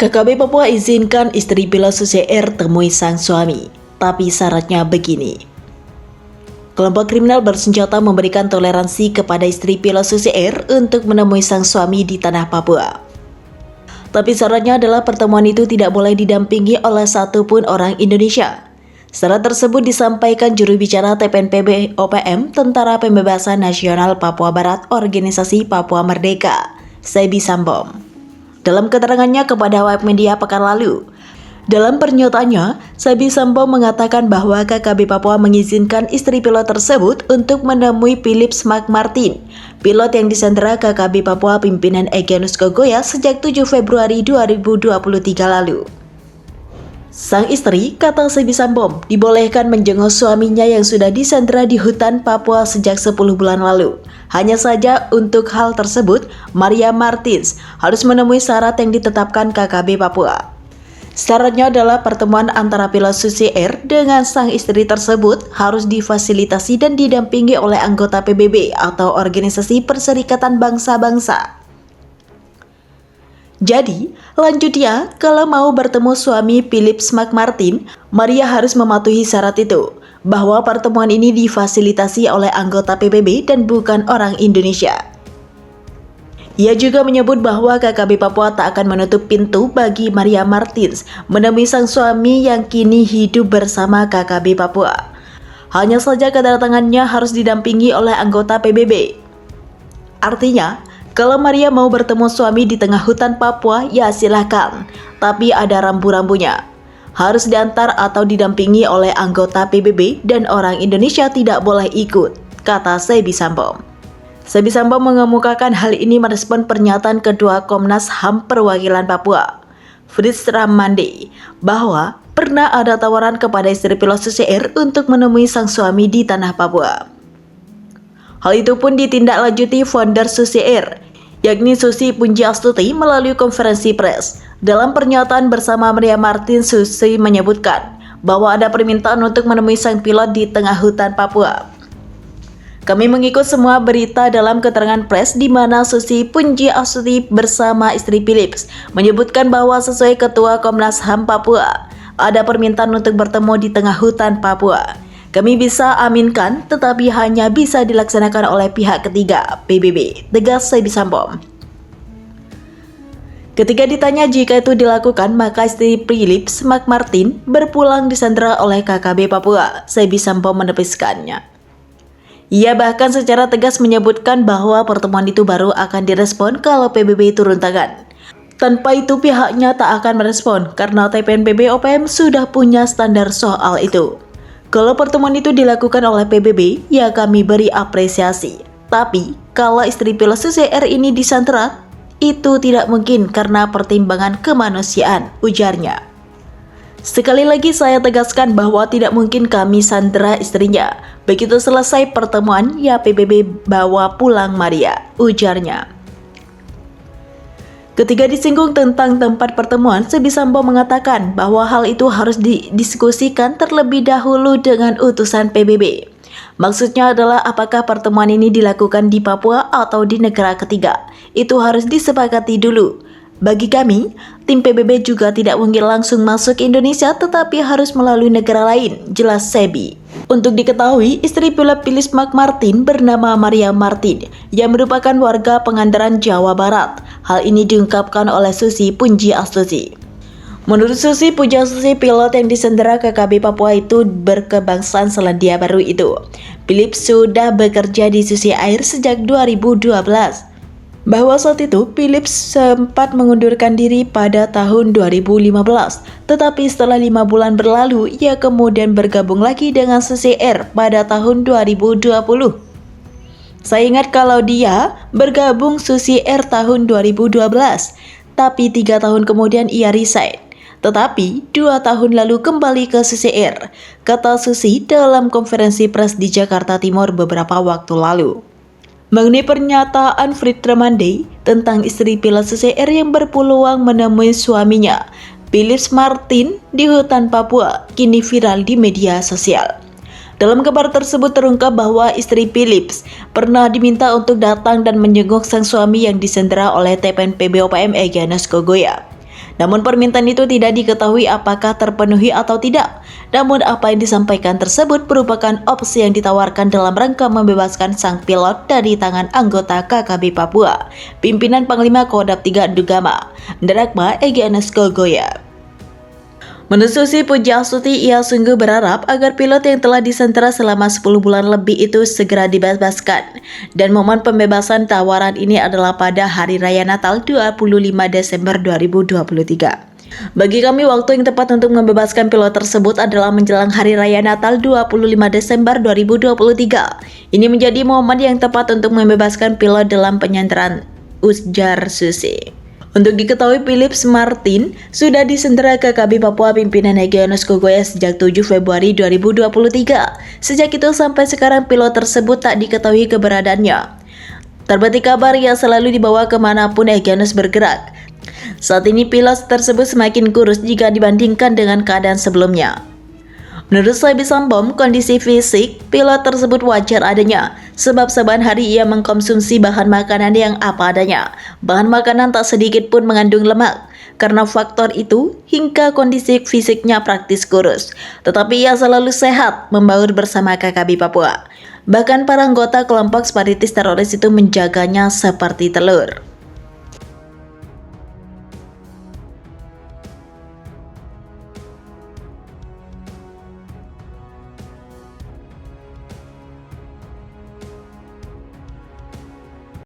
KKB Papua izinkan istri pilot Susi Air temui sang suami, tapi syaratnya begini. Kelompok kriminal bersenjata memberikan toleransi kepada istri pilot Susi Air untuk menemui sang suami di tanah Papua. Tapi syaratnya adalah pertemuan itu tidak boleh didampingi oleh satupun orang Indonesia. Syarat tersebut disampaikan juru bicara TPNPB OPM Tentara Pembebasan Nasional Papua Barat Organisasi Papua Merdeka, Sebi Sambom. Dalam keterangannya kepada web media pekan lalu, dalam pernyataannya, Sebi Sambom mengatakan bahwa KKB Papua mengizinkan istri pilot tersebut untuk menemui Philips McMartin, pilot yang disandera KKB Papua pimpinan Egyanus Kogoya sejak 7 Februari 2023 lalu. Sang istri, kata Sebi Sambom, dibolehkan menjenguk suaminya yang sudah disandera di hutan Papua sejak 10 bulan lalu. Hanya saja untuk hal tersebut, Maria Martins harus menemui syarat yang ditetapkan KKB Papua. Syaratnya adalah pertemuan antara pilot Susi Air dengan sang istri tersebut harus difasilitasi dan didampingi oleh anggota PBB atau Organisasi Perserikatan Bangsa-Bangsa. Jadi, lanjutnya, kalau mau bertemu suami Philips McMartin, Maria harus mematuhi syarat itu, bahwa pertemuan ini difasilitasi oleh anggota PBB dan bukan orang Indonesia. Ia juga menyebut bahwa KKB Papua tak akan menutup pintu bagi Maria Martins menemui sang suami yang kini hidup bersama KKB Papua. Hanya saja kedatangannya harus didampingi oleh anggota PBB. Artinya, kalau Maria mau bertemu suami di tengah hutan Papua, ya silahkan, tapi ada rambu-rambunya. Harus diantar atau didampingi oleh anggota PBB dan orang Indonesia tidak boleh ikut, kata Sebi Sambom. Sebi Sambom mengemukakan hal ini merespon pernyataan Ketua Komnas HAM Perwakilan Papua, Fritz Ramande, bahwa pernah ada tawaran kepada istri pilot Susi Air untuk menemui sang suami di tanah Papua. Hal itu pun ditindaklanjuti founder Susi Air, yakni Susi Pujiastuti melalui konferensi pers. Dalam pernyataan bersama Maria Martin, Susi menyebutkan bahwa ada permintaan untuk menemui sang pilot di tengah hutan Papua. Kami mengikut semua berita dalam keterangan pers di mana Susi Pujiastuti bersama istri Philips menyebutkan bahwa sesuai Ketua Komnas HAM Papua, ada permintaan untuk bertemu di tengah hutan Papua. Kami bisa aminkan, tetapi hanya bisa dilaksanakan oleh pihak ketiga, PBB, tegas Sebi Sambom. Ketika ditanya jika itu dilakukan, maka istri Philips McMartin berpulang disandera oleh KKB Papua, Sebi Sambom menepiskannya. Ia bahkan secara tegas menyebutkan bahwa pertemuan itu baru akan direspon kalau PBB turun tangan. Tanpa itu pihaknya tak akan merespon karena TPNPB OPM sudah punya standar soal itu. Kalau pertemuan itu dilakukan oleh PBB, ya kami beri apresiasi. Tapi, kalau istri pilot Susi Air ini disandera, itu tidak mungkin karena pertimbangan kemanusiaan, ujarnya. Sekali lagi saya tegaskan bahwa tidak mungkin kami sandera istrinya. Begitu selesai pertemuan, ya PBB bawa pulang Maria, ujarnya. Ketika disinggung tentang tempat pertemuan, Sebi Sambom mengatakan bahwa hal itu harus didiskusikan terlebih dahulu dengan utusan PBB. Maksudnya adalah apakah pertemuan ini dilakukan di Papua atau di negara ketiga. Itu harus disepakati dulu. Bagi kami, tim PBB juga tidak mungkin langsung masuk Indonesia tetapi harus melalui negara lain, jelas Sebi. Untuk diketahui, istri pilot Philips McMartin bernama Maria Martin yang merupakan warga Pangandaran, Jawa Barat. Hal ini diungkapkan oleh Susi Pujiastuti. Menurut Susi Pujiastuti, pilot yang disandera KKB Papua itu berkebangsaan Selandia Baru itu. Philips sudah bekerja di Susi Air sejak 2012. Bahwa saat itu Philips sempat mengundurkan diri pada tahun 2015, tetapi setelah 5 bulan berlalu, ia kemudian bergabung lagi dengan Susi Air pada tahun 2020. Saya ingat kalau dia bergabung Susi Air tahun 2012, tapi 3 tahun kemudian ia resign. Tetapi 2 tahun lalu kembali ke Susi Air, kata Susi dalam konferensi pers di Jakarta Timur beberapa waktu lalu. Mengenai pernyataan Fritz Ramande tentang istri pilot Susi Air yang berpeluang menemui suaminya, Philips Martin di hutan Papua, kini viral di media sosial. Dalam kabar tersebut terungkap bahwa istri Philips pernah diminta untuk datang dan menjenguk sang suami yang disandera oleh TPNPB OPM Egyanus Kogoya. Namun permintaan itu tidak diketahui apakah terpenuhi atau tidak. Namun apa yang disampaikan tersebut merupakan opsi yang ditawarkan dalam rangka membebaskan sang pilot dari tangan anggota KKB Papua, pimpinan Panglima Kodam 3 Dugama, Darakma Egyanus Kogoya. Menurut Susi Pujiastuti, ia sungguh berharap agar pilot yang telah disandera selama 10 bulan lebih itu segera dibebaskan. Dan momen pembebasan tawaran ini adalah pada Hari Raya Natal 25 Desember 2023. Bagi kami, waktu yang tepat untuk membebaskan pilot tersebut adalah menjelang Hari Raya Natal 25 Desember 2023. Ini menjadi momen yang tepat untuk membebaskan pilot dalam penyanderaan, ujar Susi. Untuk diketahui, Philips Martin sudah disandera KKB Papua pimpinan Egyanus Kogoya sejak 7 Februari 2023. Sejak itu sampai sekarang pilot tersebut tak diketahui keberadaannya. Terbetik kabar yang selalu dibawa kemanapun Egyanus bergerak. Saat ini pilot tersebut semakin kurus jika dibandingkan dengan keadaan sebelumnya. Menurut Sabi Sambom, kondisi fisik pilot tersebut wajar adanya, sebab saban hari ia mengkonsumsi bahan makanan yang apa adanya. Bahan makanan tak sedikit pun mengandung lemak. Karena faktor itu, hingga kondisi fisiknya praktis kurus. Tetapi ia selalu sehat, membaur bersama KKB Papua. Bahkan para anggota kelompok separatis teroris itu menjaganya seperti telur.